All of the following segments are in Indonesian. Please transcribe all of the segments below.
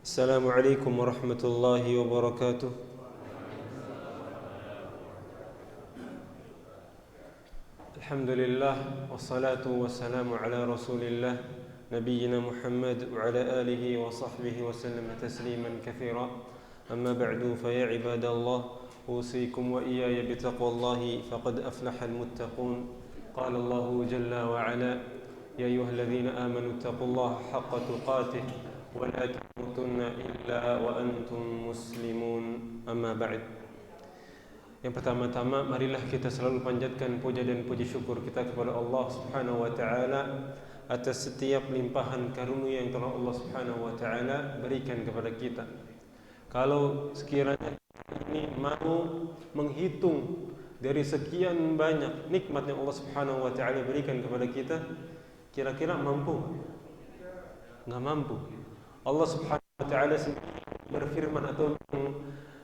Assalamualaikum warahmatullahi wabarakatuh. Alhamdulillah wassalatu wassalamu ala Rasulillah nabiyyina Muhammad wa ala alihi wa sahbihi wa sallam tasliman katsira. Amma ba'du fa ya ibadallah usikum wa iyaya bitaqwallahi faqad aflahal muttaqun. Qala Allah jalla wa ala ya ayyuhalladzina amanu taqullaha haqqa tuqatih wa la tamutunna illa wa antum muslimun. Amma ba'd. Yang pertama-tama, marilah kita selalu panjatkan puja dan puji syukur kita kepada Allah Subhanahu wa taala atas setiap limpahan karunia yang telah Allah Subhanahu wa taala berikan kepada kita. Kalau sekiranya ini mau menghitung dari sekian banyak nikmat yang Allah Subhanahu wa taala berikan kepada kita, kira-kira mampu? Enggak mampu. Allah Subhanahu wa taala sendiri berfirman atau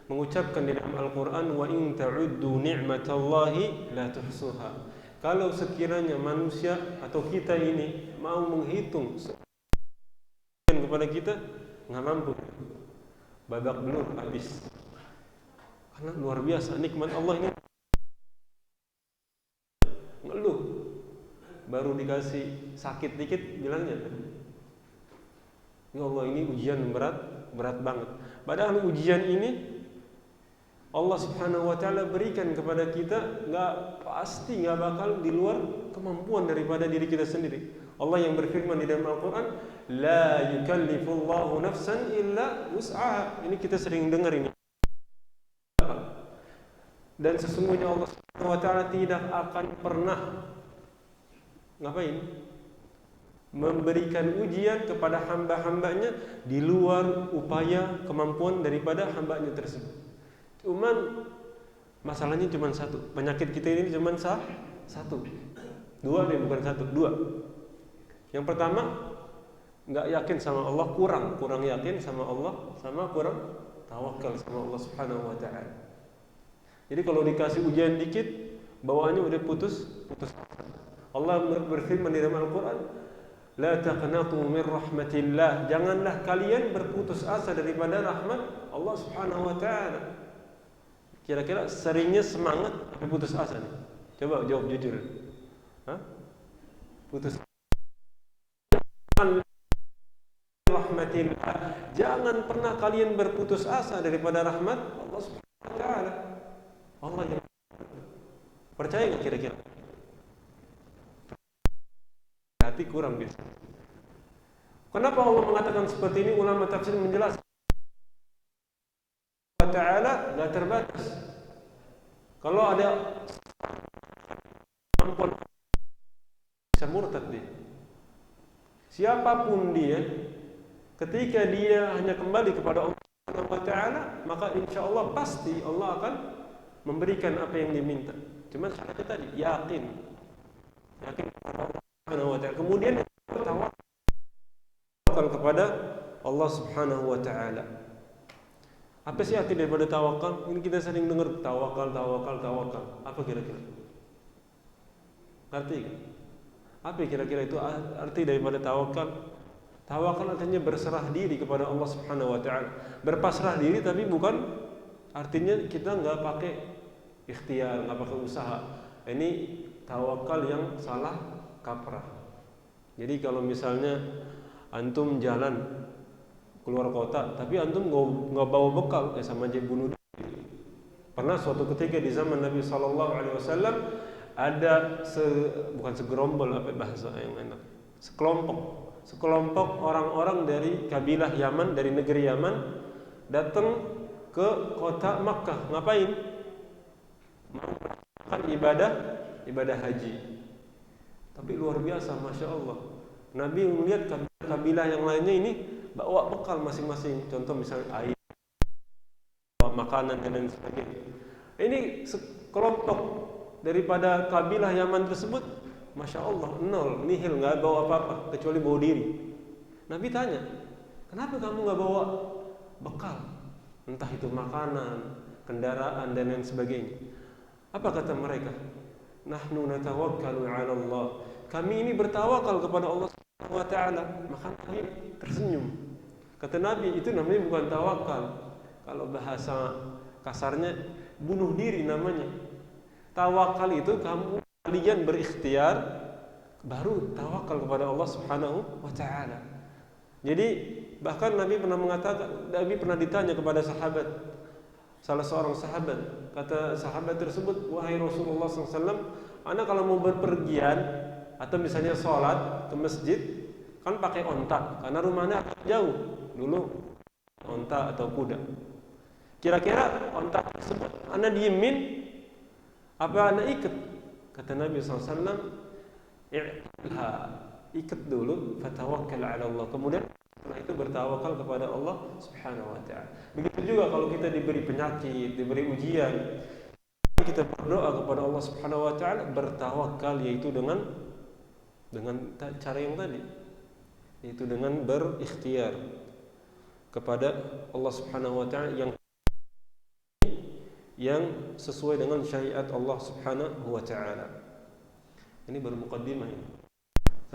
mengucapkan di dalam Al-Quran, wa in ta'uddu ni'matallahi la tuhsuha. Kalau sekiranya manusia atau kita ini mau menghitung kepada kita, nggak mampu, babak belur habis. Karena luar biasa nikmat Allah ini. Ngeluh, baru dikasih sakit dikit bilangnya, ya Allah ini ujian berat banget. Padahal ujian ini Allah Subhanahu wa taala berikan kepada kita pasti enggak bakal di luar kemampuan daripada diri kita sendiri. Allah yang berfirman di dalam Al-Qur'an, la yukallifullahu nafsan illa wus'aha. Ini kita sering dengar ini. Dan sesungguhnya Allah Subhanahu wa taala tidak akan pernah memberikan ujian kepada hamba-hambanya di luar upaya kemampuan daripada hambanya tersebut. Cuman masalahnya cuma satu. Penyakit kita ini cuma satu. Dua deh, bukan satu, dua. Yang pertama, enggak yakin sama Allah, kurang yakin sama Allah, sama kurang tawakal sama Allah Subhanahu wa taala. Jadi kalau dikasih ujian dikit, bawaannya udah putus. Allah berfirman di dalam Al-Qur'an, la taqnatu min rahmatillah. Janganlah kalian berputus asa daripada rahmat Allah Subhanahu wa taala. Kira-kira seringnya semangat tapi putus asa nih? Coba jawab jujur. Putus rahmatillah. Jangan pernah kalian berputus asa daripada rahmat Allah Subhanahu wa taala. Allah yang percaya enggak kira-kira? Hati kurang biasa. Kenapa Allah mengatakan seperti ini? Ulama tafsir menjelaskan Ta'ala enggak terbatas. Kalau ada kemampuan bisa murtad dia. Siapapun dia, ketika dia hanya kembali kepada Allah Subhanahu wa taala, maka insyaallah pasti Allah akan memberikan apa yang diminta. Cuma syaratnya tadi yakin kepada Allah Subhanahu wa taala. Kemudian tawakal kepada Allah Subhanahu wa taala. Apa sih arti daripada tawakal? Ini kita sering dengar tawakal. Apa kira-kira? Arti kan? Apa kira-kira itu arti daripada tawakal? Tawakal artinya berserah diri kepada Allah Subhanahu wa taala. Berpasrah diri tapi bukan artinya kita enggak pakai ikhtiar, enggak pakai usaha. Ini tawakal yang salah kaprah. Jadi kalau misalnya antum jalan keluar kota, tapi antum nggak bawa bekal, sama aja bunuh diri. Pernah suatu ketika di zaman Nabi Sallallahu Alaihi Wasallam ada bukan segerombol, apa bahasa yang enak, sekelompok orang-orang dari kabilah Yaman, dari negeri Yaman, datang ke kota Makkah. Ngapain? Melakukan ibadah haji. Tapi luar biasa, masya Allah. Nabi melihat kabilah yang lainnya ini bawa bekal masing-masing, contoh misalnya air, bawa makanan dan lain sebagainya. Ini sekelompok daripada kabilah Yaman tersebut, masya Allah, nol, nihil, nggak bawa apa-apa kecuali bawa diri. Nabi tanya, kenapa kamu nggak bawa bekal, entah itu makanan, kendaraan dan lain sebagainya? Apa kata mereka? Nahnu natawakkalu 'ala Allah. Kami ini bertawakal kepada Allah Subhanahu wa taala. Maka Nabi tersenyum. Kata Nabi, itu namanya bukan tawakal. Kalau bahasa kasarnya bunuh diri namanya. Tawakal itu kalian berikhtiar, baru tawakal kepada Allah Subhanahu wa taala. Jadi bahkan Nabi pernah ditanya kepada salah seorang sahabat. Kata sahabat tersebut, wahai Rasulullah SAW, ana kalau mau berpergian atau misalnya sholat ke masjid, kan pakai onta, karena rumahnya agak jauh dulu, onta atau kuda. Kira-kira onta tersebut ana diemin apa ana ikat? Kata Nabi SAW, ikat dulu, fatawakkal ala Allah. Kemudian setelah itu bertawakal kepada Allah Subhanahu wa taala. Begitu juga kalau kita diberi penyakit, diberi ujian, kita berdoa kepada Allah Subhanahu wa taala, bertawakal, yaitu dengan cara yang tadi, yaitu dengan berikhtiar kepada Allah Subhanahu wa taala yang sesuai dengan syariat Allah Subhanahu wa taala. Ini baru muqaddimah ini.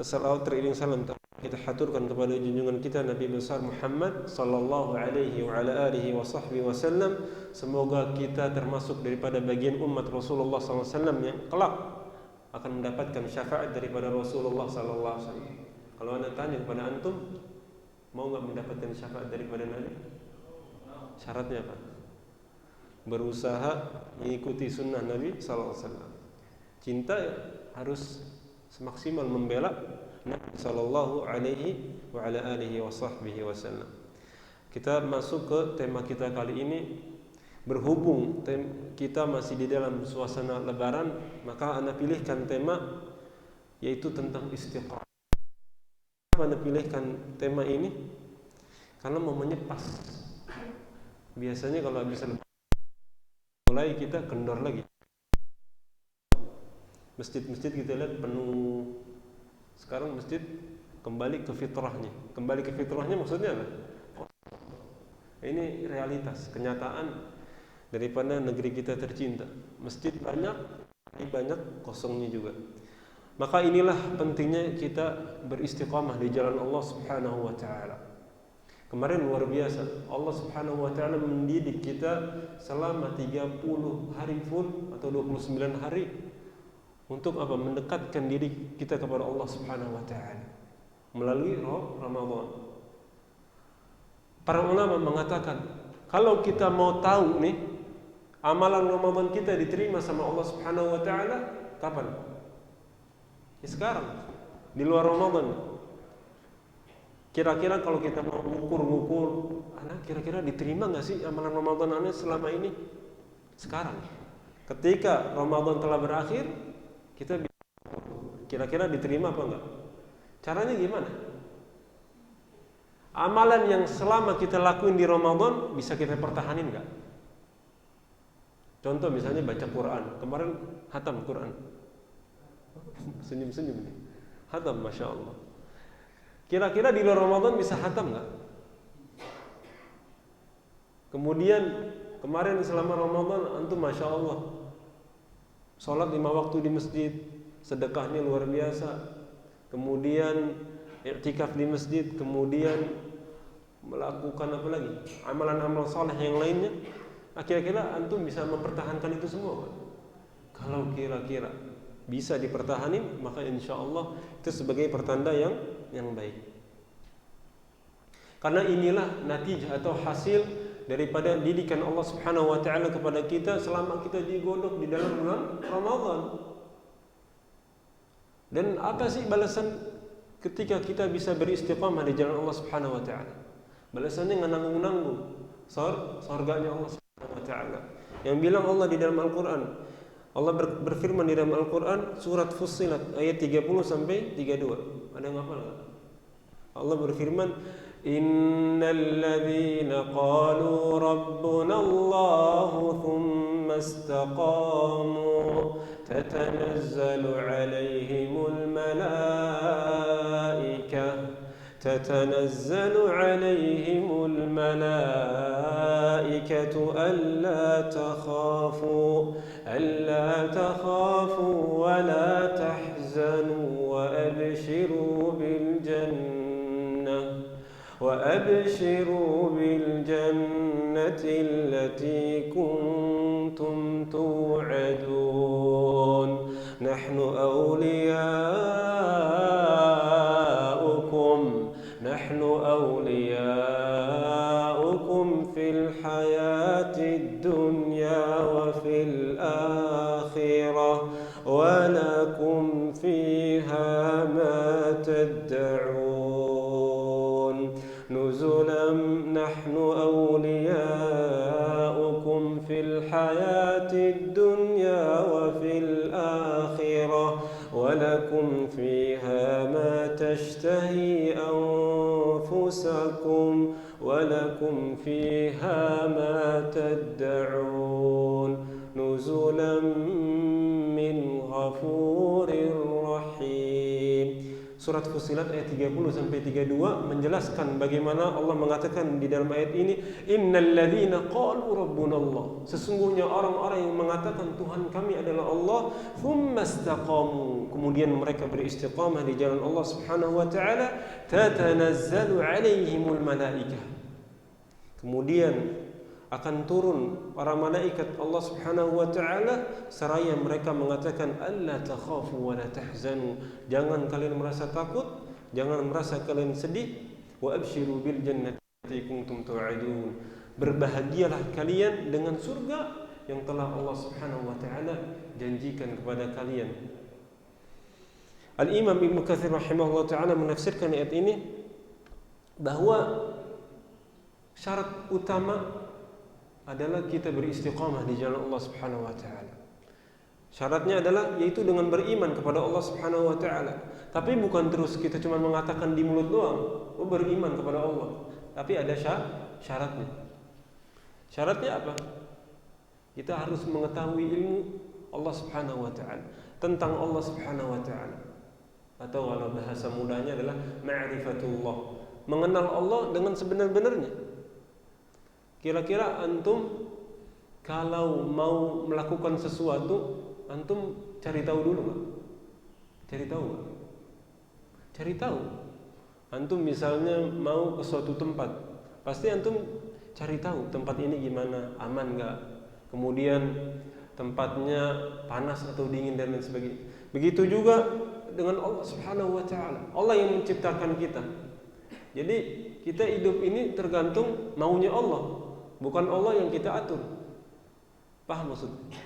Salawat teriring salam kita haturkan kepada junjungan kita Nabi besar Muhammad sallallahu alaihi wa ala alihi wa sahbihi wasallam. Semoga kita termasuk daripada bagian umat Rasulullah sallallahu alaihi wasallam yang kelak akan mendapatkan syafaat daripada Rasulullah sallallahu alaihi wasallam. Kalau anda tanya kepada antum, mau enggak mendapatkan syafaat daripada Nabi? Syaratnya apa? Berusaha mengikuti sunnah Nabi sallallahu alaihi wasallam. Cinta harus semaksimal membela Nabi sallallahu alaihi wa ala alihi wa sahbihi wasallam. Kita masuk ke tema kita kali ini. Berhubung kita masih di dalam suasana lebaran, maka Anda pilihkan tema yaitu tentang istiqamah. Kenapa Anda pilihkan tema ini? Karena momennya pas. Biasanya kalau habis lebaran mulai kita kendor lagi. Masjid-masjid kita lihat penuh. Sekarang masjid kembali ke fitrahnya. Kembali ke fitrahnya maksudnya apa? Ini realitas, kenyataan daripada negeri kita tercinta. Masjid banyak, tapi banyak kosongnya juga. Maka inilah pentingnya kita beristiqamah di jalan Allah Subhanahu wa taala. Kemarin luar biasa, Allah Subhanahu wa taala mendidik kita selama 30 hari full atau 29 hari. Untuk apa? Mendekatkan diri kita kepada Allah Subhanahu wa taala melalui Ramadan. Para ulama mengatakan, kalau kita mau tahu nih amalan Ramadan kita diterima sama Allah Subhanahu wa taala kapan? Ya sekarang, di luar Ramadan. Kira-kira kalau kita mau ngukur, kira-kira diterima enggak sih amalan Ramadan ana selama ini? Sekarang. Ketika Ramadan telah berakhir, kita kira-kira diterima apa enggak? Caranya gimana? Amalan yang selama kita lakuin di Ramadan bisa kita pertahanin enggak? Contoh misalnya baca Quran. Kemarin hatam Quran. Senyum-senyum nih. Hatam, Masya Allah. Kira-kira di luar Ramadan bisa hatam enggak? Kemudian kemarin selama Ramadan antum Masya Allah sholat 5 waktu di masjid, sedekahnya luar biasa. Kemudian i'tikaf di masjid, kemudian melakukan apa lagi? Amalan-amalan saleh yang lainnya. Kira-kira antum bisa mempertahankan itu semua kan? Kalau kira-kira bisa dipertahanin, maka insyaallah itu sebagai pertanda yang baik. Karena inilah natijah atau hasil daripada didikan Allah Subhanahu wa taala kepada kita selama kita digodok di dalam bulan Ramadan. Dan apa sih balasan ketika kita bisa beristiqamah di jalan Allah Subhanahu wa taala? Balasannya nanggung-nanggung surganya Allah Subhanahu wa taala. Yang bilang Allah di dalam Al-Qur'an. Allah berfirman di dalam Al-Qur'an surat Fussilat ayat 30 sampai 32. Ada yang hafal enggak? Allah berfirman, Innal ladzina qalu rabbuna Allah thumma istaqamu tatanazzalu alaihimul malaikatu alla takhafu wa la tahzanu wa abshiru bil jannah وأبشروا بالجنة التي كنتم توعدون نحن أولياؤكم في الحياة الدنيا وفي الآخرة ولكم فيها ما تدعون نزلا نحن أولياؤكم في الحياة الدنيا وفي الآخرة ولكم فيها ما تشتهي أنفسكم ولكم فيها ما تدعون نزلا من غفور رحيم. Surat Fussilat ayat 30-32 menjelaskan bagaimana Allah mengatakan di dalam ayat ini, innal ladzina qalu rabbunallah, sesungguhnya orang-orang yang mengatakan Tuhan kami adalah Allah, tsumma istaqamu, kemudian mereka beristiqamah di jalan Allah Subhanahu wa taala, tatanazzalu alaihimul malaikah, kemudian akan turun para malaikat Allah Subhanahu wa taala seraya mereka mengatakan alla takhafu wa la tahzanu, jangan kalian merasa takut, jangan merasa kalian sedih, wa abshiru bil jannati kuntum tu'adun, berbahagialah kalian dengan surga yang telah Allah Subhanahu wa taala janjikan kepada kalian. Al-Imam Ibnu Katsir rahimahullah taala menafsirkan ayat ini bahwa syarat utama adalah kita beristiqamah di jalan Allah Subhanahu wa taala. Syaratnya adalah yaitu dengan beriman kepada Allah Subhanahu wa taala. Tapi bukan terus kita cuma mengatakan di mulut doang, oh beriman kepada Allah. Tapi ada syaratnya. Syaratnya apa? Kita harus mengetahui ilmu Allah Subhanahu wa taala, tentang Allah Subhanahu wa taala. Atau kalau bahasa mudahnya adalah ma'rifatullah, mengenal Allah dengan sebenar-benarnya. Kira-kira antum kalau mau melakukan sesuatu, antum cari tahu dulu nggak? Cari tahu nggak? Cari tahu. Antum misalnya mau ke suatu tempat, pasti antum cari tahu tempat ini gimana, aman nggak? Kemudian tempatnya panas atau dingin dan lain sebagainya. Begitu juga dengan Allah Subhanahu wa taala. Allah yang menciptakan kita. Jadi kita hidup ini tergantung maunya Allah, bukan Allah yang kita atur. Paham maksudnya?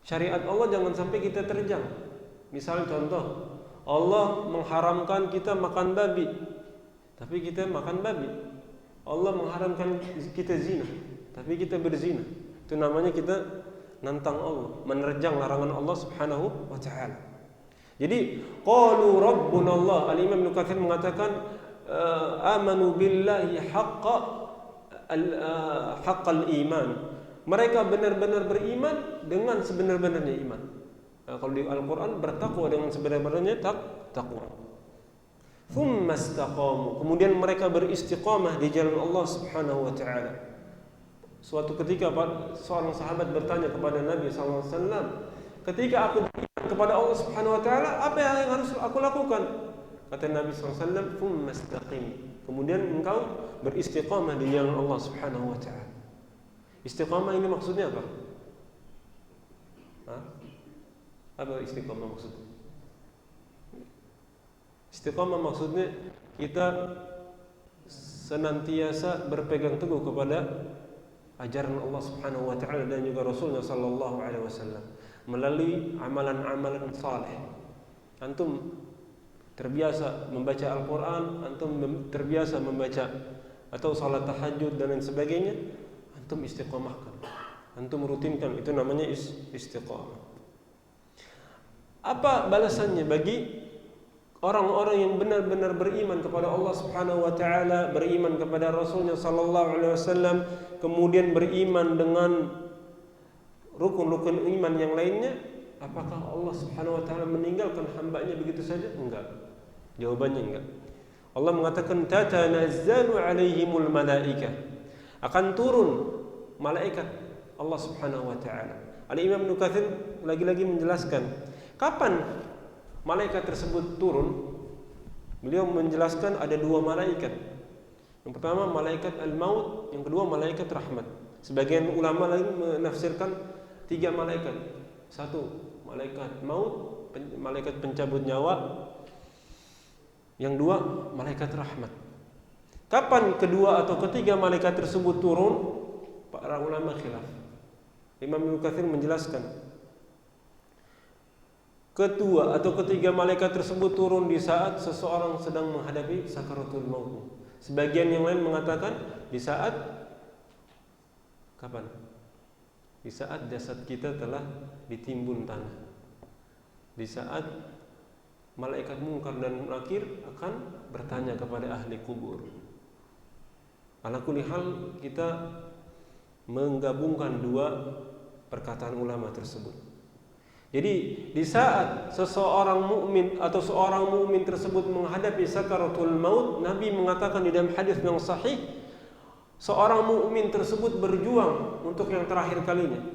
Syariat Allah jangan sampai kita terjang. Misal contoh, Allah mengharamkan kita makan babi, tapi kita makan babi. Allah mengharamkan kita zina, tapi kita berzina. Itu namanya kita nantang Allah, menerjang larangan Allah Subhanahu wa taala. Jadi qalu rabbunallah, Al-Imam Ibnu Katsir mengatakan amanu billahi haqqal iman. Mereka benar-benar beriman dengan sebenar-benarnya iman. Kalau di Al-Quran, bertakwa dengan sebenar-benarnya takwa. Thumma istaqamu, kemudian mereka beristiqamah di jalan Allah Subhanahu wa taala. Suatu ketika seorang sahabat bertanya kepada Nabi SAW, ketika aku beriman kepada Allah Subhanahu wa taala, apa yang harus aku lakukan? Kata Nabi SAW, thumma istaqim, kemudian engkau beristiqamah di jalan Allah Subhanahu wa taala. Istiqamah ini maksudnya apa? Apa istiqamah maksudnya? Istiqamah maksudnya kita senantiasa berpegang teguh kepada ajaran Allah Subhanahu wa taala dan juga Rasulnya sallallahu alaihi wasallam melalui amalan-amalan saleh. Antum terbiasa membaca Al-Quran, antum terbiasa membaca atau salat tahajud dan lain sebagainya, antum istiqamahkan, antum rutinkan, itu namanya istiqamah. Apa balasannya bagi orang-orang yang benar-benar beriman kepada Allah Subhanahu wa taala, beriman kepada Rasulnya sallallahu alaihi wasallam, kemudian beriman dengan rukun-rukun iman yang lainnya? Apakah Allah Subhanahu wa taala meninggalkan hambanya begitu saja? Enggak. Jawabannya enggak. Allah mengatakan tatanazzalu alaihimul malaikah, akan turun malaikat Allah Subhanahu wa taala. Al-Imam Ibnu Katsir lagi-lagi menjelaskan kapan malaikat tersebut turun. Beliau menjelaskan ada 2 malaikat. Yang pertama malaikat al-maut, yang kedua malaikat rahmat. Sebagian ulama lain menafsirkan 3 malaikat. 1 malaikat maut, malaikat pencabut nyawa. Yang 2 malaikat rahmat. Kapan kedua atau ketiga malaikat tersebut turun? Para ulama khilaf. Imam Ibnu Katsir menjelaskan, kedua atau ketiga malaikat tersebut turun di saat seseorang sedang menghadapi sakaratul maut. Sebagian yang lain mengatakan di saat kapan? Di saat jasad kita telah ditimbun tanah. Di saat malaikat Munkar dan Nakir akan bertanya kepada ahli kubur. Ala kulli hal, kita menggabungkan 2 perkataan ulama tersebut. Jadi di saat seseorang mukmin atau seorang mukmin tersebut menghadapi sakaratul maut, Nabi mengatakan di dalam hadis yang sahih, seorang mukmin tersebut berjuang untuk yang terakhir kalinya.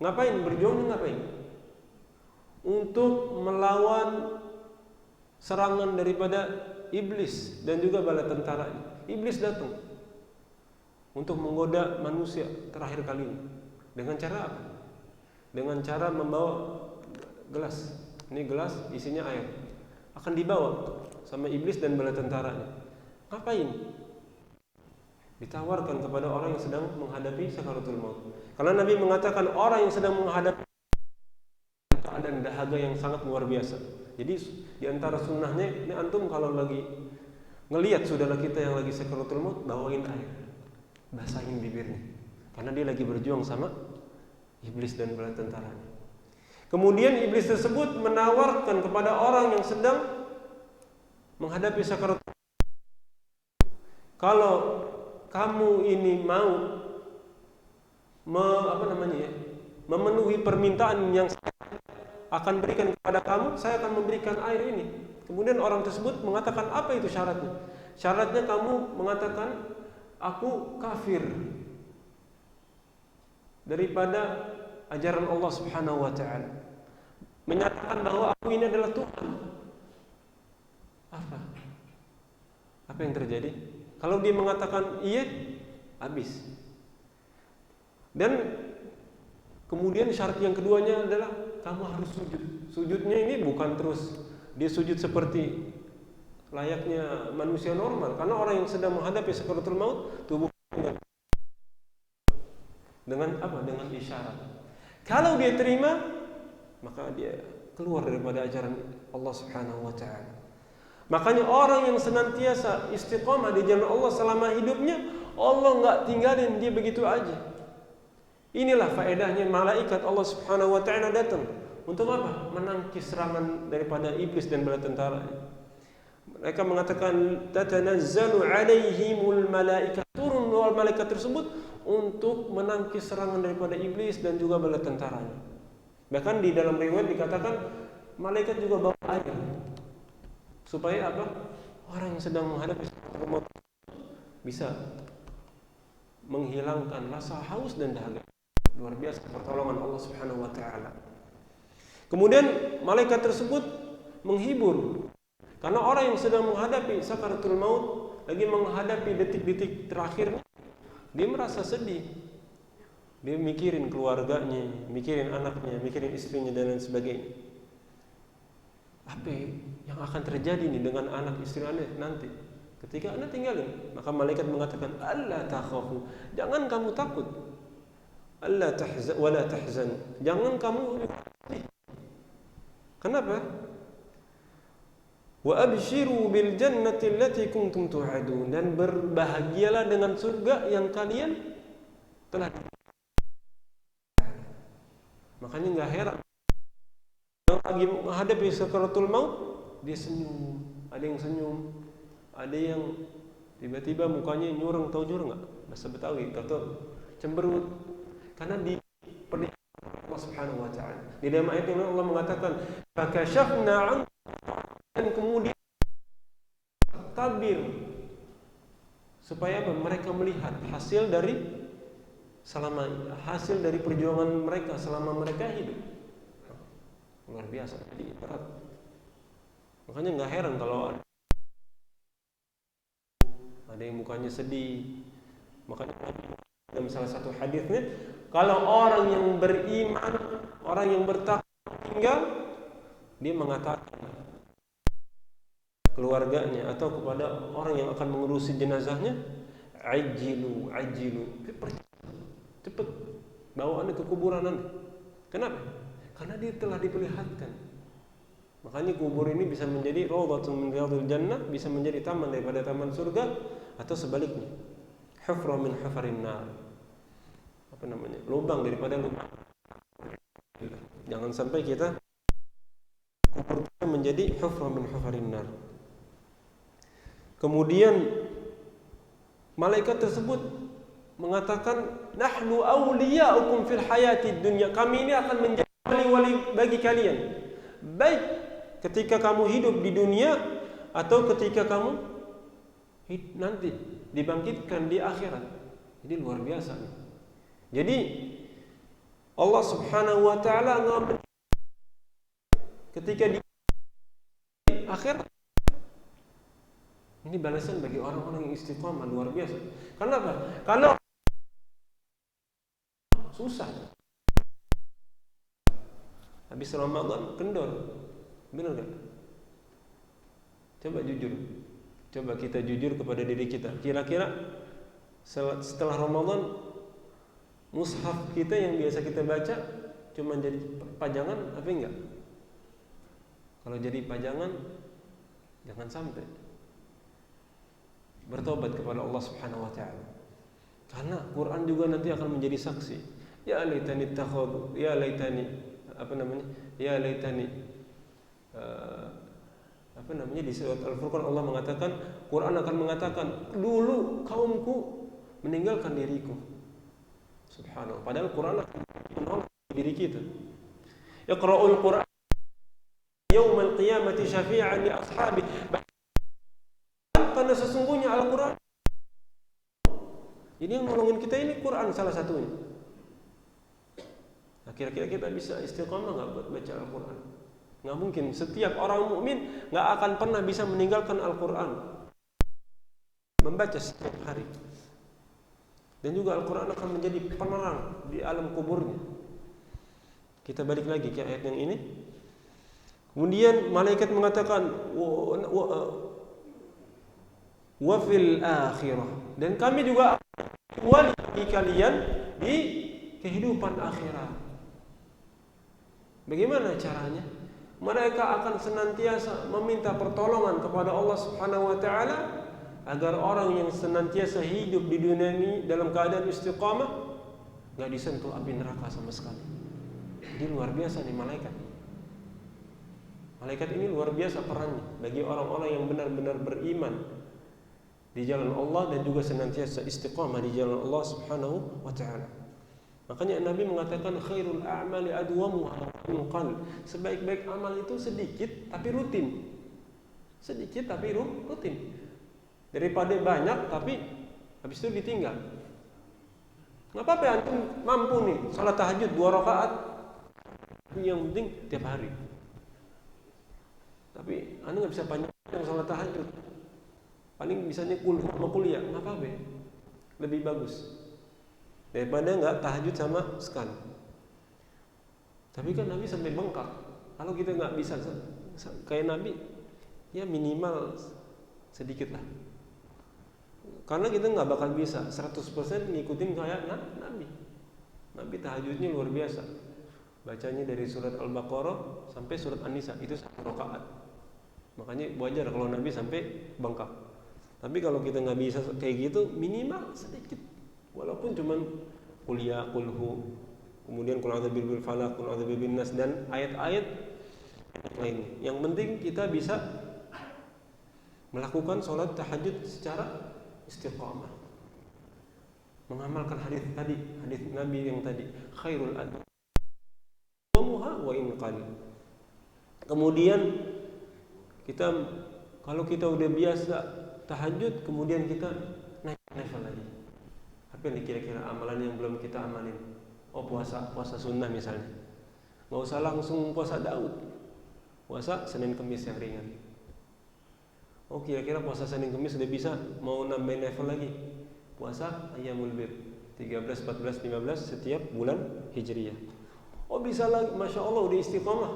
Ngapain? Berjuang ngapain? Untuk melawan serangan daripada iblis dan juga bala tentaranya. Iblis datang untuk menggoda manusia terakhir kalinya. Dengan cara apa? Dengan cara membawa gelas. Ini gelas isinya air. Akan dibawa sama iblis dan bala tentaranya. Ngapain? Ditawarkan kepada orang yang sedang menghadapi sakaratul maut. Karena Nabi mengatakan orang yang sedang menghadapi keadaan dahaga yang sangat luar biasa. Jadi di antara sunnahnya, ini antum kalau lagi ngelihat saudara kita yang lagi sakaratul maut, bawain air, basahin bibirnya, karena dia lagi berjuang sama iblis dan bala tentaranya. Kemudian iblis tersebut menawarkan kepada orang yang sedang menghadapi sakaratul maut, kalau kamu ini mau memenuhi permintaan yang saya akan berikan kepada kamu, saya akan memberikan air ini. Kemudian orang tersebut mengatakan, apa itu syaratnya? Syaratnya kamu mengatakan, aku kafir daripada ajaran Allah Subhanahu wa taala. Menyatakan bahwa aku ini adalah Tuhan. Apa yang terjadi? Kalau dia mengatakan iya, habis. Dan kemudian syarat yang keduanya adalah kamu harus sujud. Sujudnya ini bukan terus dia sujud seperti layaknya manusia normal, karena orang yang sedang menghadapi sakaratul maut tubuhnya dengan apa? Dengan isyarat. Kalau dia terima, maka dia keluar daripada ajaran Allah Subhanahu wa taala. Makanya orang yang senantiasa istiqomah di jalan Allah selama hidupnya, Allah enggak tinggalin dia begitu aja. Inilah faedahnya malaikat Allah Subhanahu wa taala datang. Untuk apa? Menangkis serangan daripada iblis dan bala tentara. Mereka mengatakan tatanazzalu alaihimul malaikat, turun malaikat tersebut untuk menangkis serangan daripada iblis dan juga bala tentaranya. Bahkan di dalam riwayat dikatakan malaikat juga bawa air. Supaya apa? Orang yang sedang menghadapi sakaratul maut bisa menghilangkan rasa haus dan dahaga. Luar biasa pertolongan Allah Subhanahu wa taala. Kemudian malaikat tersebut menghibur, karena orang yang sedang menghadapi sakaratul maut, lagi menghadapi detik-detik terakhirnya, dia merasa sedih. Dia mikirin keluarganya, mikirin anaknya, mikirin istrinya dan lain sebagainya. Apa yang akan terjadi nih dengan anak istri Anda nanti ketika Anda tinggalin? Maka malaikat mengatakan, "Allah takhafu." Jangan kamu takut. "Allah tahzan wa la tahzan." Jangan kamu sedih. Kenapa? Wa abshiru bil jannati allati kuntum tu'adun, dan berbahagialah dengan surga yang kalian telah. Makanya enggak heran yang lagi menghadapi sakaratul maut dia senyum, ada yang senyum, ada yang tiba-tiba mukanya nyureng. Tahu nyureng enggak? Bahasa Betawi, atau cemberut, karena di Allah Subhanahu wa taala. Di dalam ayat ini Allah mengatakan, "Fakashafna 'anka", dan kemudian tabir supaya mereka melihat hasil dari perjuangan mereka selama mereka hidup. Luar biasa. Jadi berat. Makanya nggak heran kalau ada yang mukanya sedih. Makanya dalam salah satu hadisnya, kalau orang yang beriman, orang yang bertakwa tinggal, dia mengatakan keluarganya atau kepada orang yang akan mengurusi jenazahnya, ajilu, cepat bawa anda ke kuburan anda. Kenapa? Karena dia telah diperlihatkan. Makanya kubur ini bisa menjadi rawdatun min riyadil jannah, bisa menjadi taman daripada taman surga, atau sebaliknya, hufra min hufarin nar. Apa namanya? Lubang daripada lubang. Jangan sampai kita kubur kita menjadi hufra min hufarin nar. Kemudian malaikat tersebut mengatakan, nahnu awliya'ukum fil hayatid dunya. Kami ini akan menjadi wali-wali bagi kalian, baik ketika kamu hidup di dunia atau ketika kamu nanti dibangkitkan di akhirat. Jadi luar biasa. Jadi Allah Subhanahu wa taala ketika di akhirat, ini balasan bagi orang-orang yang istiqamah luar biasa. Kenapa? Karena susah. Habis Ramadan kendor. Benar gak? Coba jujur. Coba kita jujur kepada diri kita. Kira-kira setelah Ramadan, mushaf kita yang biasa kita baca cuma jadi pajangan apa enggak? Kalau jadi pajangan, jangan sampai. Bertobat kepada Allah Subhanahu wa taala. Karena Quran juga nanti akan menjadi saksi. Ya laitani takhadhu, ya laitani Ya laitani di surat Al-Furqan Allah mengatakan, Quran akan mengatakan, dulu kaumku meninggalkan diriku. Subhanallah. Padahal Quran akan menolong diri kita. Iqra'ul Quran yaumal qiyamati syafi'an li ashabi. Karena sesungguhnya Al-Quran, ini yang nolongin kita ini Quran salah satunya. Nah, kira-kira kita bisa istiqamah nggak buat baca Al-Quran? Nggak mungkin. Setiap orang mukmin nggak akan pernah bisa meninggalkan Al-Quran, membaca setiap hari. Dan juga Al-Quran akan menjadi penerang di alam kuburnya. Kita balik lagi ke ayat yang ini. Kemudian malaikat mengatakan, wa fil akhirah, dan kami juga wali bagi kalian di kehidupan akhirat. Bagaimana caranya? Mereka akan senantiasa meminta pertolongan kepada Allah Subhanahu wa taala agar orang yang senantiasa hidup di dunia ini dalam keadaan istiqamah enggak disentuh api neraka sama sekali. Ini luar biasa nih malaikat. Malaikat ini luar biasa perannya bagi orang-orang yang benar-benar beriman di jalan Allah dan juga senantiasa istiqamah di jalan Allah Subhanahu wa taala. Makanya Nabi mengatakan khairul a'mali adwamuha qal. Sebaik-baik amal itu sedikit tapi rutin. Sedikit tapi rutin. Daripada banyak tapi habis itu ditinggal. Enggak apa-apa, antum mampu nih salat tahajud 2 rakaat. Yang penting tiap hari. Tapi anda enggak bisa panjang salat tahajud. Paling bisanya kuliah, enggak apa-apa. Lebih bagus daripada enggak tahajud sama sekali. Tapi kan Nabi sampai bengkak. Kalau kita enggak bisa kayak Nabi, ya minimal sedikit lah. Karena kita enggak bakal bisa 100% ngikutin kayak Nabi. Nabi tahajudnya luar biasa. Bacanya dari surat Al-Baqarah sampai surat An-Nisa, itu 1 rakaat. Makanya wajar kalau Nabi sampai bengkak. Tapi kalau kita nggak bisa kayak gitu, minimal sedikit, walaupun cuman kuliah, kulhu, kemudian qul a'udzu birabbil falaq, qul a'udzu birabbin nas, dan ayat-ayat lainnya. Yang penting kita bisa melakukan sholat tahajud secara istiqamah, mengamalkan hadis tadi, hadis Nabi yang tadi, khairul adwamuha wa in qal. Kemudian kita, kalau kita udah biasa tahajud, kemudian kita naik level lagi. Apa nih kira-kira amalan yang belum kita amalin? Oh, puasa sunnah misalnya. Nggak usah langsung puasa Daud. Puasa Senin Kamis yang ringan. Oh kira-kira puasa Senin Kamis sudah bisa, mau nambahin level lagi. Puasa Ayyamul Bir 13, 14, 15 setiap bulan Hijriyah. Oh bisa lagi, Masya Allah udah istiqomah,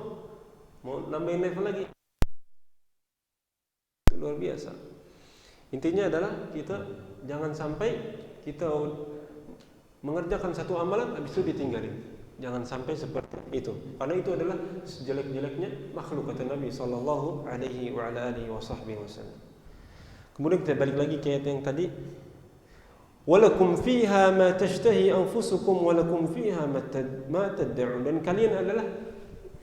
mau nambahin level lagi. Itu luar biasa. Intinya adalah kita jangan sampai kita mengerjakan satu amalan habis itu ditinggalin. Jangan sampai seperti itu, karena itu adalah sejelek-jeleknya makhluk, kata Nabi sallallahu alaihi wa ala alihi wasallam. Kemudian kita balik lagi ke ayat yang tadi, walakum fiha ma tashtahi anfusukum walakum fiha ma tad'un, dan kalian adalah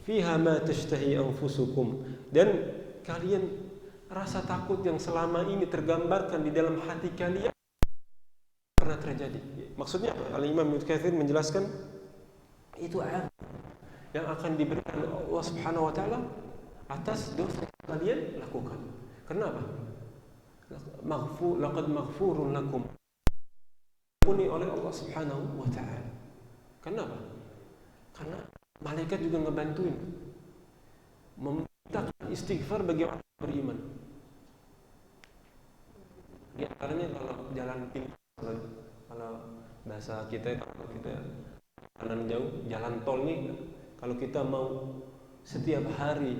fiha ma tashtahi anfusukum, dan kalian rasa takut yang selama ini tergambarkan di dalam hati kalian pernah terjadi. Maksudnya Al-Imam Ibnu Katsir menjelaskan itu ayat yang akan diberikan Allah Subhanahu wa taala atas dosa yang kalian lakukan. Kenapa? Laqad maghfurun lakum. Diampuni oleh Allah Subhanahu wa taala. Kenapa? Karena malaikat juga ngebantuin memintakan istighfar bagi orang beriman. Di antaranya kalau jalan pintas, kalau bahasa kita, kalau kita kanan jauh, jalan tol nih, kalau kita mau setiap hari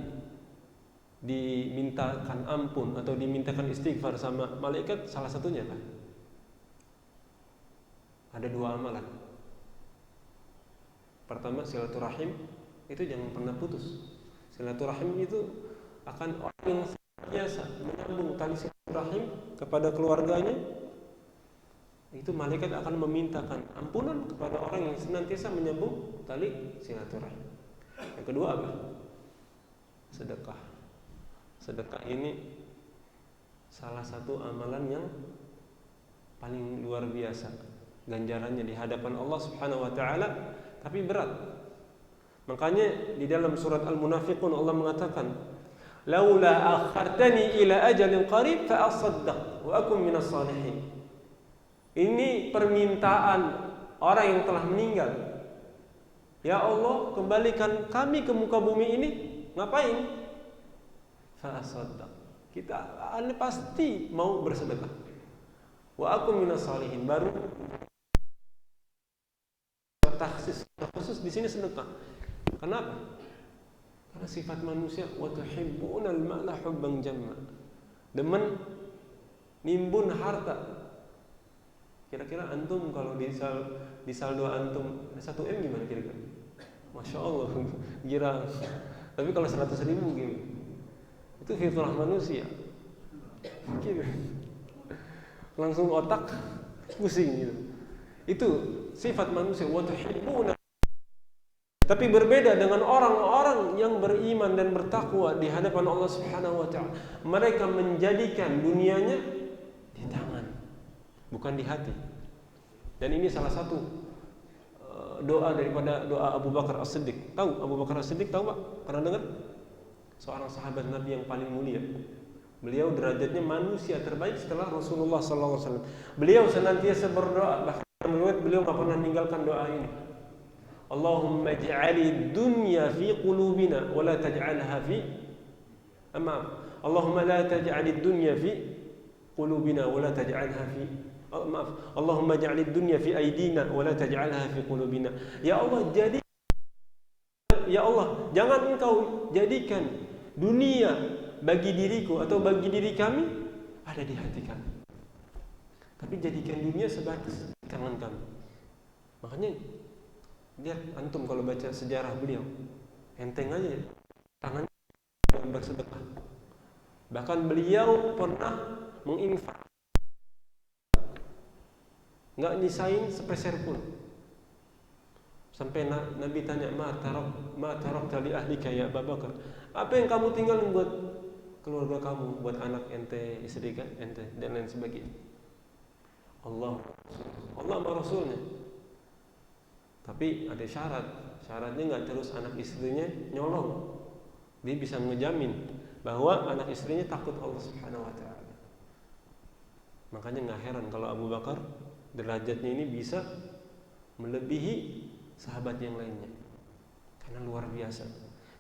dimintakan ampun atau dimintakan istighfar sama malaikat, salah satunya apa? Ada dua amalan. Pertama, silaturahim, itu jangan pernah putus. Silaturahim itu akan orang yang biasa menyambung tali silaturahim kepada keluarganya, itu malaikat akan memintakan ampunan kepada orang yang senantiasa menyambung tali silaturahim. Yang kedua apa? Sedekah. Sedekah ini salah satu amalan yang paling luar biasa ganjarannya di hadapan Allah Subhanahu wa taala, tapi berat. Makanya di dalam surat Al-Munafiqun Allah mengatakan, "Laula akhartani ila ajalin qarib fa asaddaq wa akun minas salihin." Ini permintaan orang yang telah meninggal. Ya Allah, kembalikan kami ke muka bumi ini. Ngapain? Fa asaddaq. Kita pasti mau bersedekah. Wa akun minas salihin, baru khusus di sini sedekah. Kenapa? Karena sifat manusia, wa tuhibbunal mala hubban jamma. Demen nimbun harta. Kira-kira antum kalau di saldo antum 1 M gimana kira-kira? Masya Allah, girang. Tapi kalau 100.000 gini, itu fitrah manusia. Gitu. Langsung otak pusing gitu. Itu sifat manusia, wa tuhibbuna. Tapi berbeda dengan orang-orang yang beriman dan bertakwa di hadapan Allah Subhanahu wa taala. Mereka menjadikan dunianya di tangan, bukan di hati. Dan ini salah satu doa daripada doa Abu Bakar As-Siddiq. Tahu Abu Bakar As-Siddiq, tahu Pak? Pernah dengar? Seorang sahabat Nabi yang paling mulia. Beliau derajatnya manusia terbaik setelah Rasulullah SAW. Beliau senantiasa berdoa, bahkan menurut beliau tak pernah meninggalkan doa ini. Allahumma ij'alid dunya fi qulubina wa la taj'alha fi Allahumma la taj'alid dunya fi qulubina wa la taj'alha fi Allahumma ij'alid dunya fi aydina wa la taj'alha fi qulubina. Ya Allah, jangan engkau jadikan dunia bagi diriku atau bagi diri kami ada di hati kami, tapi jadikan dunia sebatas tangan kami. Makanya lihat antum kalau baca sejarah beliau, enteng aja tangan bersedekah. Bahkan beliau pernah menginfak, nggak nyisain sepeser pun. Sampai Nabi tanya, ma tarak tali ahlika ya Abu Bakar, apa yang kamu tinggalin buat keluarga kamu, buat anak ente, istri kan ente, dan lain sebagainya. Allah sama Rasulnya. Tapi ada syaratnya nggak terus anak istrinya nyolong. Dia bisa ngejamin bahwa anak istrinya takut Allah Subhanahu wa taala. Makanya nggak heran kalau Abu Bakar derajatnya ini bisa melebihi sahabat yang lainnya, karena luar biasa.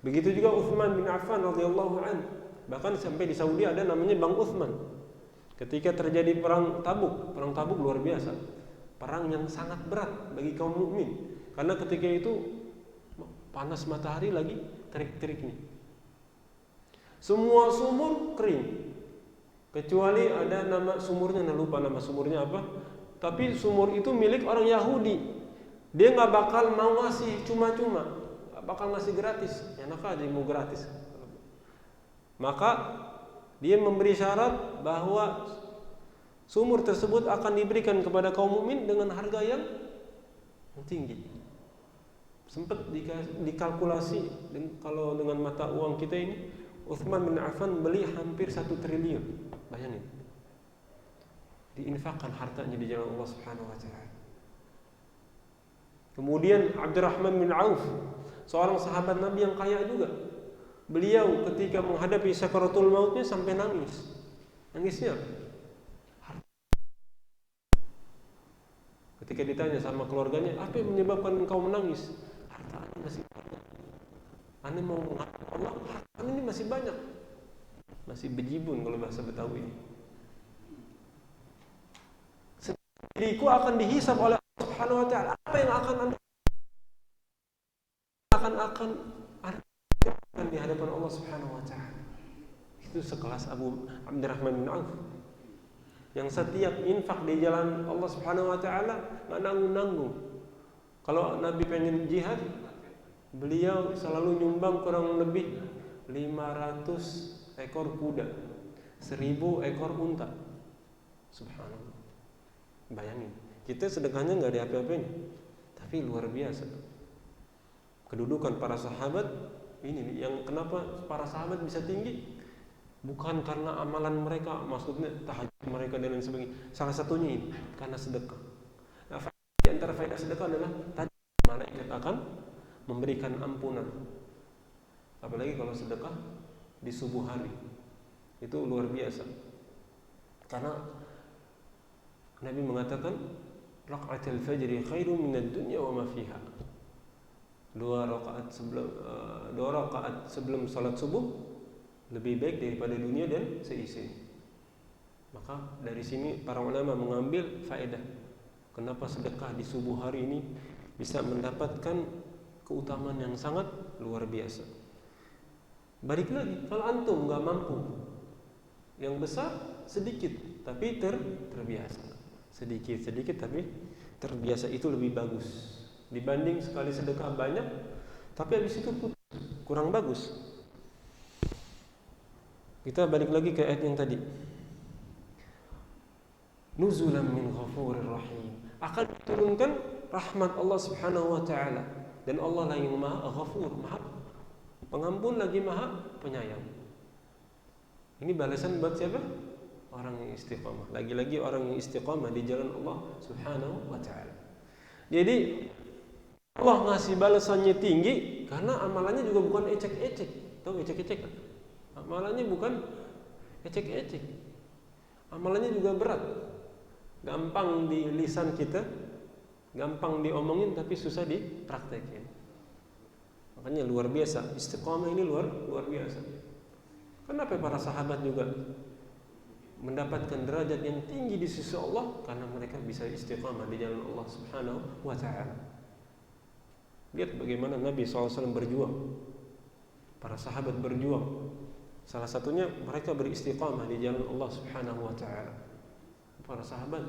Begitu juga Utsman bin Affan radhiyallahu anhu. Bahkan sampai di Saudi ada namanya Bang Utsman. Ketika terjadi perang Tabuk luar biasa. Perang yang sangat berat bagi kaum mukmin. Karena ketika itu panas matahari lagi terik-teriknya. Semua sumur kering. Kecuali ada nama sumurnya, lupa nama sumurnya apa. Tapi sumur itu milik orang Yahudi. Dia nggak bakal mau ngasih cuma-cuma, nggak bakal ngasih gratis. Enak aja mau gratis. Maka dia memberi syarat bahwa sumur tersebut akan diberikan kepada kaum mukmin dengan harga yang tinggi. Sempat dikalkulasi kalau dengan mata uang kita ini, Utsman bin Affan beli hampir 1 triliun. Bayangin. Diinfakkan hartanya di jalan Allah Subhanahu wa taala. Kemudian Abdurrahman bin Auf, seorang sahabat Nabi yang kaya juga. Beliau ketika menghadapi sakaratul mautnya sampai nangis. Nangisnya ketika ditanya sama keluarganya, apa yang menyebabkan engkau menangis? Harta ini masih banyak. Ane mau mengatakan Allah, harta ini masih banyak. Masih bejibun kalau bahasa Betawi ini. Diriku akan dihisab oleh Allah Subhanahu wa taala. Apa yang akan Anda akan di hadapan Allah Subhanahu wa taala. Itu sekelas Abu Abdurrahman bin Auf yang setiap infak di jalan Allah Subhanahu wa taala enggak nanggung-nanggung. Kalau Nabi pengen jihad, beliau selalu nyumbang kurang lebih 500 ekor kuda, 1000 ekor unta. Subhanallah. Bayangin, kita sedekahnya enggak ada apa-apanya, tapi luar biasa. Kedudukan para sahabat ini yang kenapa para sahabat bisa tinggi, bukan karena amalan mereka, maksudnya tahajud mereka dan lain sebagainya. Salah satunya ini karena sedekah. Nah, di antara faedah sedekah adalah tadi malaikat akan memberikan ampunan. Apalagi kalau sedekah di subuh hari. Itu luar biasa. Karena Nabi mengatakan raq'atul fajri khairum minad dunya wa ma fiha. 2 rakaat sebelum salat subuh lebih baik daripada dunia dan seisinya. Maka dari sini para ulama mengambil faedah kenapa sedekah di subuh hari ini bisa mendapatkan keutamaan yang sangat luar biasa. Balik lagi, kalau antum nggak mampu, yang besar sedikit tapi terbiasa. Sedikit tapi terbiasa itu lebih bagus dibanding sekali sedekah banyak tapi habis itu kurang bagus. Kita balik lagi ke ayat yang tadi. Nuzulan min ghafurir rahim. Akan diturunkan rahmat Allah Subhanahu wa taala, dan Allah lah yang Maha Ghafur, Maha Pengampun lagi Maha Penyayang. Ini balasan buat siapa? Orang yang istiqamah. Lagi-lagi orang yang istiqamah di jalan Allah Subhanahu wa taala. Jadi Allah ngasih balasannya tinggi karena amalannya juga bukan ecek-ecek. Tahu ecek-ecek kan? Amalannya bukan ecek-ecek. Amalannya juga berat. Gampang di lisan kita, gampang diomongin tapi susah dipraktekin. Makanya luar biasa, istiqamah ini luar biasa. Kenapa para sahabat juga mendapatkan derajat yang tinggi di sisi Allah? Karena mereka bisa istiqamah di jalan Allah Subhanahu wa taala. Lihat bagaimana Nabi SAW berjuang, para sahabat berjuang. Salah satunya mereka beristiqamah di jalan Allah Subhanahu wa taala. Para sahabat,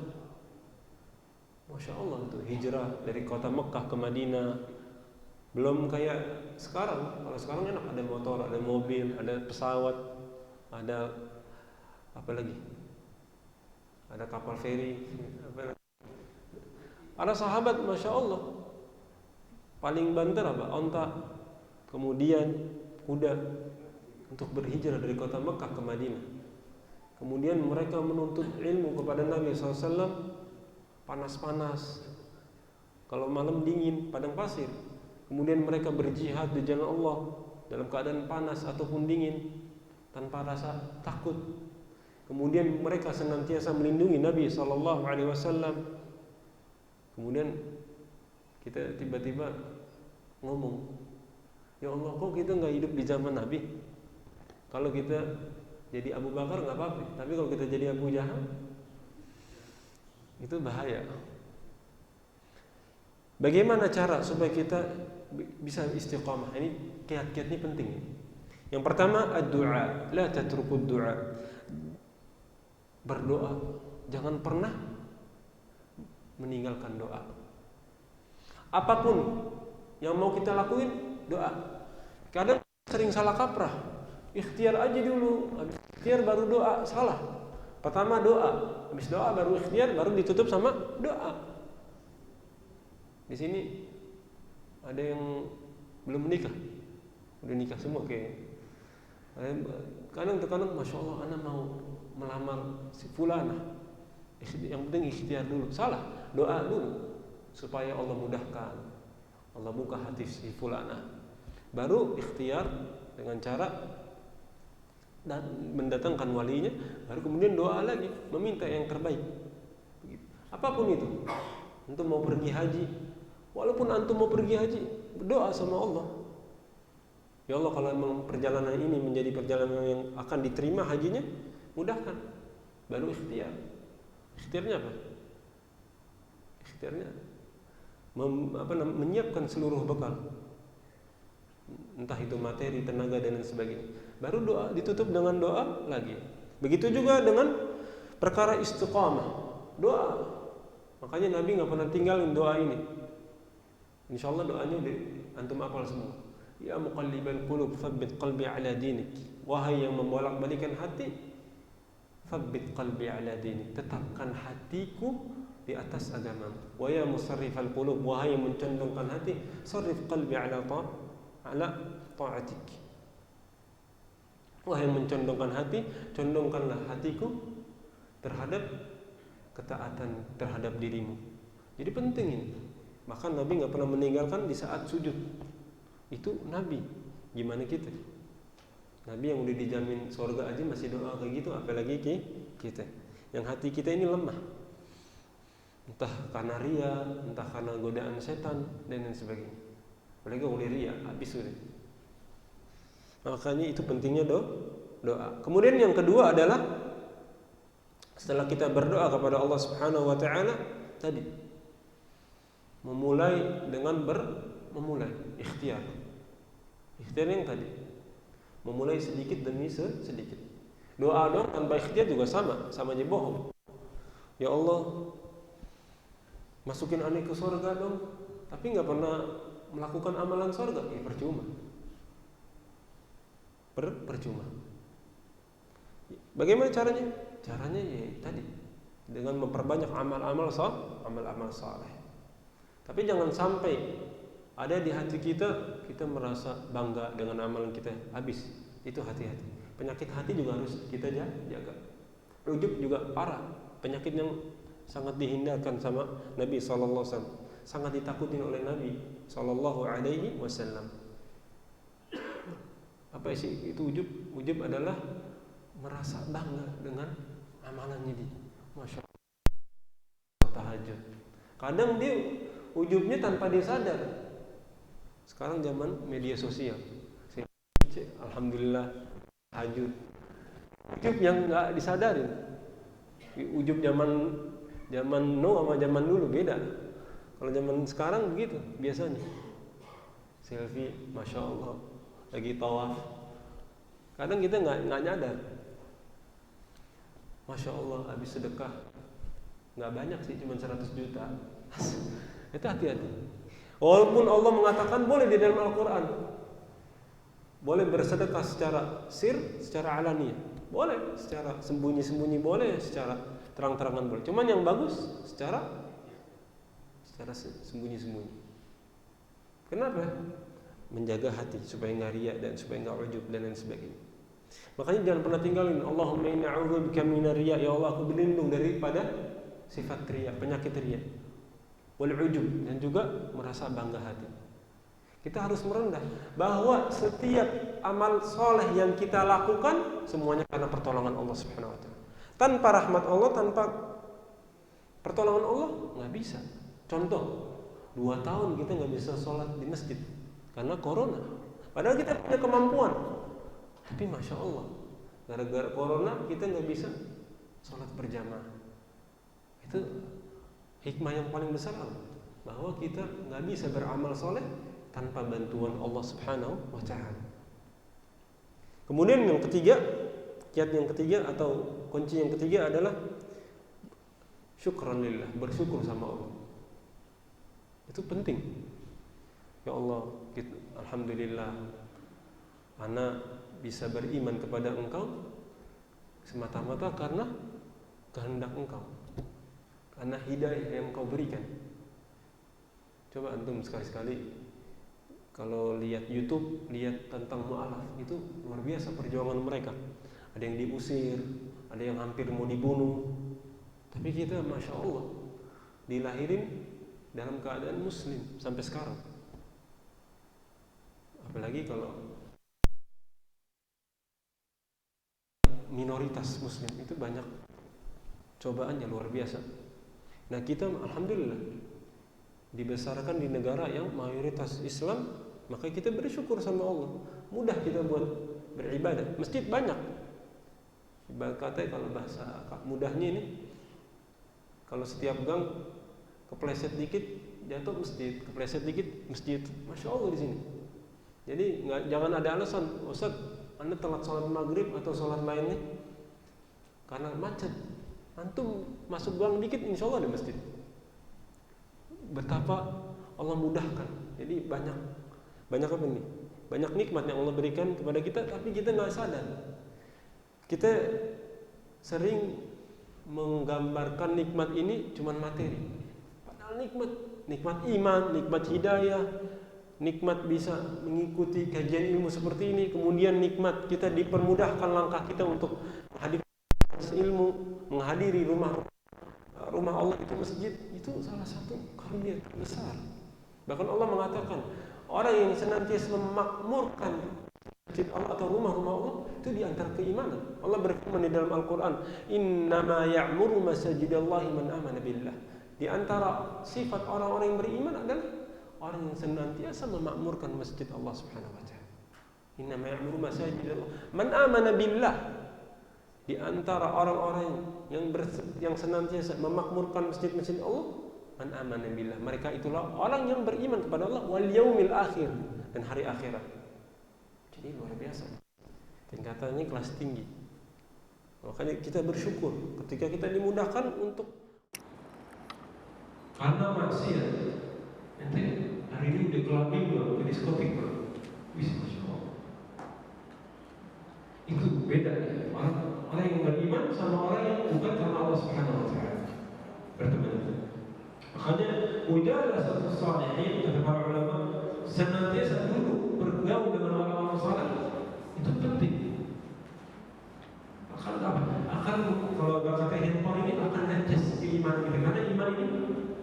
Masya Allah, itu hijrah dari kota Mekah ke Madinah. Belum kayak sekarang. Kalau sekarang enak, ada motor, ada mobil, ada pesawat, ada apa lagi? Ada kapal feri. Para sahabat, Masya Allah, paling banter apa? Onta, kemudian kuda, untuk berhijrah dari kota Mekah ke Madinah. Kemudian mereka menuntut ilmu kepada Nabi SAW. Panas-panas, kalau malam dingin, padang pasir. Kemudian mereka berjihad di jalan Allah dalam keadaan panas ataupun dingin, tanpa rasa takut. Kemudian mereka senantiasa melindungi Nabi SAW. Kemudian kita tiba-tiba ngomong, Ya Allah, kok kita nggak hidup di zaman Nabi? Kalau kita jadi Abu Bakar nggak apa-apa, tapi kalau kita jadi Abu Jahal, itu bahaya. Bagaimana cara supaya kita bisa istiqamah? Ini kiat-kiat ini penting. Yang pertama, ad-du'a, la tatrukud du'a. Berdoa, jangan pernah meninggalkan doa. Apapun yang mau kita lakuin, doa. Kadang sering salah kaprah. Ikhtiar aja dulu, habis ikhtiar baru doa, salah. Pertama doa, habis doa baru ikhtiar, baru ditutup sama doa. Di sini ada yang belum menikah, udah nikah semua kayak. Kadang-kadang, masya Allah, anak mau melamar si fulanah. Yang penting ikhtiar dulu, salah. Doa dulu supaya Allah mudahkan, Allah buka hati si fulanah. Baru ikhtiar dengan cara dan mendatangkan walinya, baru kemudian doa lagi, meminta yang terbaik. Begitu. Apapun itu, antum mau pergi haji, walaupun antum mau pergi haji, berdoa sama Allah. Ya Allah, kalau memang perjalanan ini menjadi perjalanan yang akan diterima hajinya, mudahkan. Baru ikhtiar. Ikhtiarnya apa? Ikhtiarnya menyiapkan seluruh bekal, entah itu materi, tenaga dan lain sebagainya. Baru doa, ditutup dengan doa lagi. Begitu juga dengan perkara istiqamah, doa. Makanya Nabi nggak pernah tinggalin doa ini. Insya Allah doanya antum hafal semua. Ya muqallibal qulub, tsabbit qalbi ala dinik. Wahai yang membolak-balikan hati, tsabbit qalbi ala dinik. Tetapkan hatiku di atas agamamu. Wa ya musarrifal qulub, wahai yang mencondongkan hati, sarrif qalbi ala ta'atik. Wahai yang mencondongkan hati, condongkanlah hatiku terhadap ketaatan terhadap dirimu. Jadi penting ini. Bahkan Nabi nggak pernah meninggalkan di saat sujud. Itu Nabi. Gimana kita? Nabi yang udah dijamin surga aja masih doa kayak gitu, apalagi kita. Yang hati kita ini lemah. Entah karena ria, entah karena godaan setan dan lain sebagainya. Apalagi oleh ria, habis sudah. Makanya itu pentingnya doa. Kemudian yang kedua adalah setelah kita berdoa kepada Allah Subhanahu wa taala tadi, memulai dengan memulai ikhtiar. Ikhtiar yang tadi, memulai sedikit demi sedikit. Doa dong tanpa ikhtiar juga sama aja bohong. Ya Allah, masukin aneh ke surga dong, tapi nggak pernah melakukan amalan surga, ya percuma. Percuma. Bagaimana caranya? Caranya ya tadi, dengan memperbanyak amal-amal saleh. Tapi jangan sampai ada di hati kita merasa bangga dengan amalan kita, habis. Itu hati-hati. Penyakit hati juga harus kita jaga. Ujub juga parah, penyakit yang sangat dihindarkan sama Nabi sallallahu alaihi wasallam, sangat ditakutin oleh Nabi sallallahu alaihi wasallam. Apa sih itu ujub? Ujub adalah merasa bangga dengan amalannya dia. Masya Allah, tahajud. Kadang dia ujubnya tanpa dia sadar. Sekarang zaman media sosial. Alhamdulillah tahajud. Ujub yang nggak disadarin. Ujub zaman now sama zaman dulu beda. Kalau zaman sekarang begitu biasanya. Selfie, masya Allah, lagi tawaf. Kadang kita nggak nyadar. Masya Allah, habis sedekah nggak banyak sih, cuma 100 juta. Itu hati-hati. Walaupun Allah mengatakan boleh di dalam Al-Quran, boleh bersedekah secara secara alaniah, boleh secara sembunyi-sembunyi, boleh secara terang-terangan, boleh. Cuman yang bagus secara sembunyi-sembunyi. Kenapa? Menjaga hati supaya nggak riya dan supaya nggak ujub dan lain sebagainya. Makanya jangan pernah tinggalin. Allahumma inni a'udzubika minar riya. Ya Allah, aku berlindung daripada sifat riya, penyakit riya, wal ujub, dan juga merasa bangga hati. Kita harus merendah bahwa setiap amal soleh yang kita lakukan semuanya karena pertolongan Allah Subhanahu wa taala. Tanpa rahmat Allah, tanpa pertolongan Allah nggak bisa. Contoh, 2 tahun kita nggak bisa sholat di masjid karena corona. Padahal kita punya kemampuan. Tapi Masya Allah, gara-gara corona kita nggak bisa sholat berjamaah. Itu hikmah yang paling besar apa? Bahwa kita nggak bisa beramal soleh tanpa bantuan Allah Subhanahu wa Ta'ala. Kemudian yang ketiga, kiat yang ketiga atau kunci yang ketiga adalah syukran lillah, bersyukur sama Allah. Itu penting. Ya Allah, alhamdulillah, ana bisa beriman kepada Engkau semata-mata karena kehendak Engkau, karena hidayah yang Engkau berikan. Coba antum sekali-sekali kalau lihat YouTube, lihat tentang mu'alaf, itu luar biasa perjuangan mereka. Ada yang diusir, ada yang hampir mau dibunuh. Tapi kita Masya Allah dilahirin dalam keadaan muslim sampai sekarang. Apalagi kalau minoritas muslim, itu banyak cobaannya luar biasa. Nah kita alhamdulillah dibesarkan di negara yang mayoritas Islam, maka kita bersyukur sama Allah. Mudah kita buat beribadah. Masjid banyak. Katanya kalau bahasa mudahnya ini, kalau setiap gang kepleset dikit jatuh masjid, kepleset dikit masjid. Masya Allah di sini. Jadi jangan ada alasan, Ustaz, Anda telat sholat maghrib atau sholat lainnya karena macet. Antum masuk gang dikit, insya Allah ada masjid. Betapa Allah mudahkan. Jadi banyak apa nih? Banyak nikmat yang Allah berikan kepada kita, tapi kita nggak sadar. Kita sering menggambarkan nikmat ini cuman materi. Padahal nikmat iman, nikmat hidayah, nikmat bisa mengikuti kajian ilmu seperti ini, kemudian nikmat kita dipermudahkan langkah kita untuk menghadiri ilmu, menghadiri rumah Allah itu masjid, itu salah satu karunia besar. Bahkan Allah mengatakan orang yang senantiasa memakmurkan masjid Allah atau rumah-rumah Allah itu di antara keimanan. Allah berfirman di dalam Al-Qur'an, "Innama ya'muru masajidallahi man amana billah." Di antara sifat orang-orang yang beriman adalah orang yang senantiasa memakmurkan masjid Allah Subhanahu wa taala. Innama ya'muru masajidallah man amana billah. Di antara orang-orang yang senantiasa memakmurkan masjid-masjid Allah, man amana billah, mereka itulah orang yang beriman kepada Allah wal yaumil akhir, dan hari akhirat. Jadi luar biasa. Tingkatannya kelas tinggi. Makanya kita bersyukur ketika kita dimudahkan untuk karena maksiat. Nanti hari ini udah clubbing bro, ke diskotik bro. Masya Allah. Itu beda ya. Orang yang beriman sama orang yang bukan karena Allah Subhanahu wa taala berteman. Makanya mujalasatus shalihin, kata para ulama, senantiasa dulu bergaul dengan orang-orang saleh itu penting. Akan kalau kata handphone ini akan ngecas iman kita, karena iman ini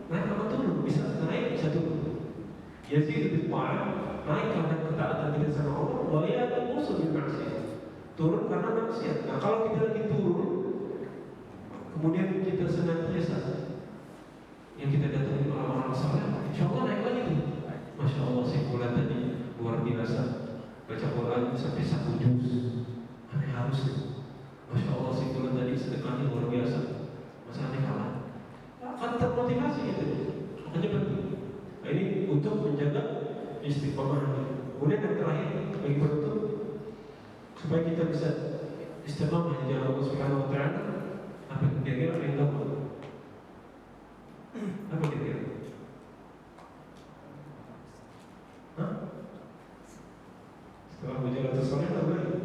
naik apa turun, bisa naik bisa turun. Yazid bin Mu'ad naik karena ketaatan kita sama Allah, wa yanqusu bil maksiat, turun karena maksiat. Nah kalau kita lagi turun, kemudian kita senantiasa yang kita datangi orang-orang saleh, insya Allah naik lagi tuh. Masya Allah, si fulan tadi luar biasa baca Quran sampai 1 juz, aneh harus tuh. Masya Allah, si fulan tadi sedekahnya luar biasa, masa aneh kalah? Akan termotivasi gitu. Makanya penting. Nah, ini untuk menjaga istiqomah. Kemudian yang terakhir bagi penutup, supaya kita bisa istiqomah di jalan Allah Subhanahu wa taala, apa kira-kira yang gampang? Apa kira-kira? Hah? Setelah mujalasatus shalihin apa lagi?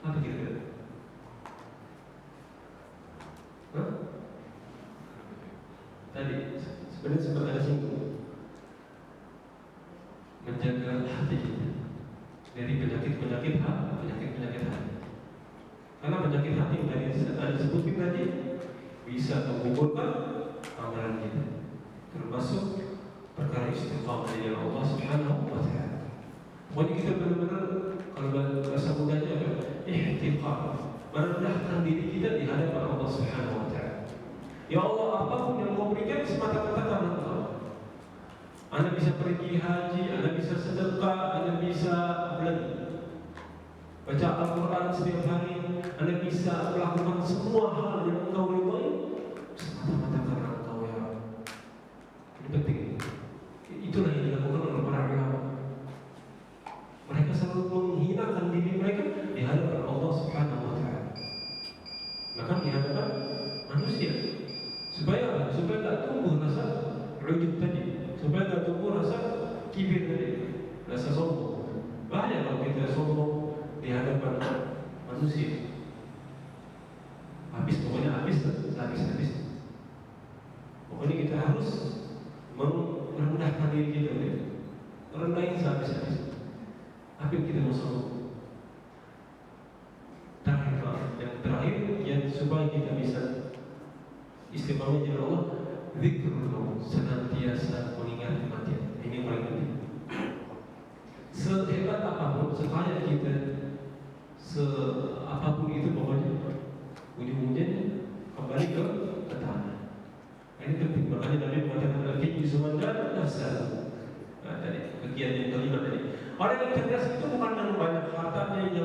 Apa kira-kira? Hah? Tadi sebenarnya sempat ada singgung menjaga hati kita dari penyakit hati. Karena penyakit hati yang tadi saya sebutin tadi bisa menggugurkan amalan kita, termasuk perkara istiqamah di jalan Allah Subhanahu wa taala. Pokoknya kita benar-benar, kalau bahasa mudahnya ihtiqam, merendahkan diri kita di hadapan Allah Subhanahu wa taala. Ya Allah, apapun yang Kau berikan semata-mata karena Engkau. Anda bisa pergi haji, Anda bisa sedekah, Anda bisa baca Al-Quran setiap hari, Anda bisa melakukan semua hal yang engkau ridhoi semata-mata karena engkau ya Rabb. Ini penting. Itulah yang dilakukan oleh para ulama. Mereka selalu menghinakan diri mereka di hadapan Allah Subhanahu wa taala. Bahkan di hadapan manusia. Supaya tidak tumbuh rasa ujub tadi, supaya tidak tumbuh rasa kibir tadi, rasa sombong. Bahaya kalau kita sombong di hadapan manusia. Pokoknya habis. Pokoknya kita harus merendahkan diri kita, rendahin sehabis-habis. Apa yang kita mau sombong? Yang terakhir, yang supaya kita bisa istiqamah jalan Allah, zikrullah, senantiasa mengingat kematian. Ini yang paling penting. Sehebat apapun, sekaya kita, apapun itu, pokoknya ujung-ujungnya kembali ke tanah. Ini penting. Makanya Nabi mengatakan al-hijju sumandan nafsah. Dari bagian yang kelima tadi, orang yang cerdas itu bukan yang banyak hartanya,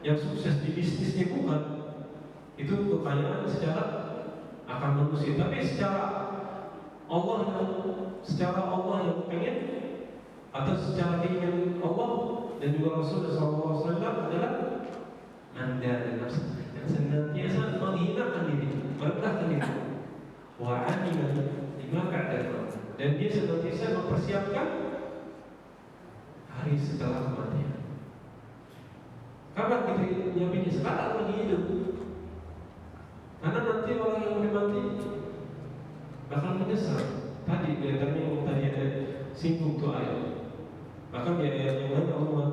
yang sukses di bisnisnya, bukan. Itu kekayaan secara akal manusia, tapi secara Allah yang pengen, atau secara keinginan Allah dan juga Rasul SAW adalah anda dan nafsu yang senantiasa menghinakan diri, merendahkan diri, wa'amilan lima ka'adana, dan dia senantiasa mempersiapkan hari setelah kematian. Kapan kita nyiapinnya? Sekarang lagi hidup. Karena nanti orang yang udah mati bakal menyesal. Tadi yang tadi ada singgung tuh ayat. Bahkan di ayat yang lain Allah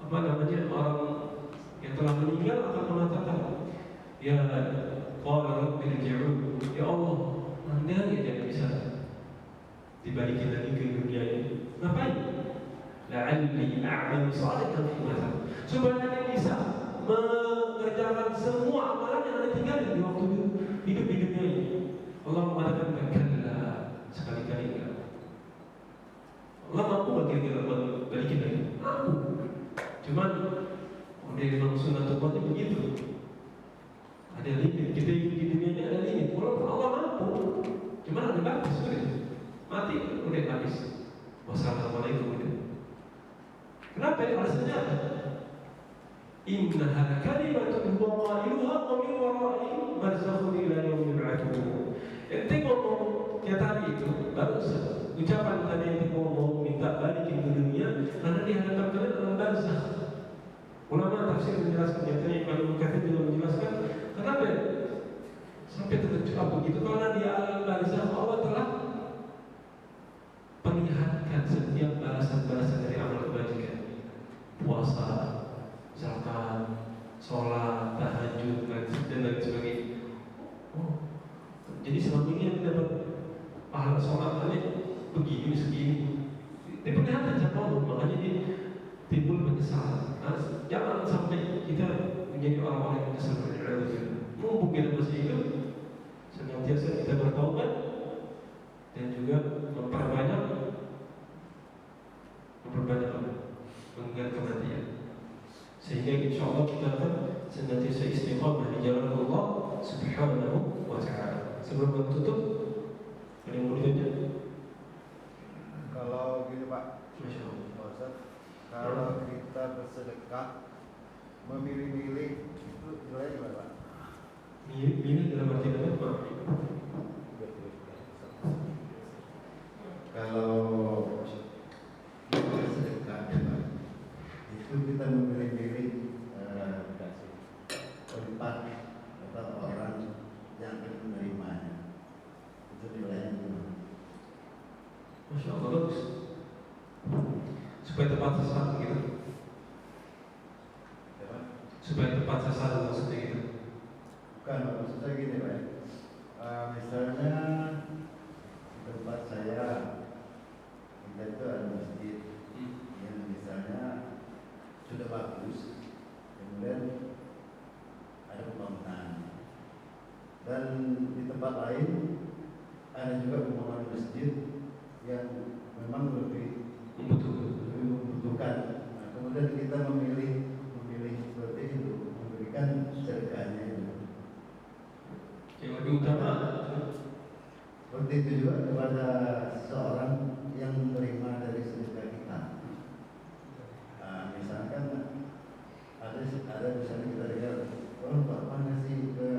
orang yang telah meninggal akan mengatakan, ya qala rabbi irji'un, ya Allah, Anda yang bisa dibalikin lagi ke dunia ini. Ngapain? La'alli a'malu shalihan fi ma tarak, supaya Anda bisa mengerjakan semua amalan yang Anda tinggalin di waktu hidup di dunia ini. Allah mengatakan kalla, sekali-kali enggak. Allah mampu bagi-bagi balikin lagi, mampu. Cuman dari sunnatullah begitu. Ada limit. Kita hidup di dunia ini ada limit. Walaupun Allah mampu, cuman ada batas, sudah mati, udah habis. Wassalamualaikum. Kenapa? Alasannya apa? Innaha kalimatun huwa qailuha wa min wara'ihim barzakhun ila yaumil yub'atsun. Ente ngomong yang tadi itu baru ucapan tadi yang ngomong minta balikin ke dunia, karena di hadapan kalian dalam barzakh. Ulama tafsir menjelaskan, nyatanya Imam Katsir juga menjelaskan kenapa sampai terjadi begitu, karena di alam barzakh Allah telah perlihatkan setiap balasan-balasan dari amal kebajikan, puasa, zakat, sholat, tahajud, dan lain sebagainya. Jadi selama ini yang dapat pahala sholat tadi begini segini, diperlihatkan sama Allah, makanya dia timbul penyesalan. Nah, jangan sampai kita menjadi orang-orang yang kesal. Mumpung kita masih hidup, senantiasa kita bertaubat dan juga memperbanyak mengingat kematian, sehingga insya Allah kita akan senantiasa istiqamah di jalan Allah Subhanahu wa Ta'ala. Sebelum menutup, ada yang mau ditanya? Kalau gini Pak, Masya Allah. Kalau kita bersedekah memilih-milih itu jelek nggak Pak? Milih dalam arti apa? Kalau kita bersedekah ya Pak, itu kita memilih-milih tempat atau orang yang akan menerimanya. Itu nilainya gimana? Masya Allah, bagus. Supaya tepat sasaran gitu. Ya Pak? Supaya tepat sasaran maksudnya gitu. Bukan, maksudnya gini Pak. Misalnya tempat saya itu ada masjid yang misalnya sudah bagus, kemudian ada pembangunan, dan di tempat lain ada juga pembangunan masjid yang memang lebih membutuhkan. Nah, kemudian kita memilih seperti itu, memberikan sedekahnya itu. Yang lebih utama seperti itu juga kepada seorang yang menerima dari sedekah kita. Nah, misalkan ada misalnya kita dengar, oh Pak ngasih ke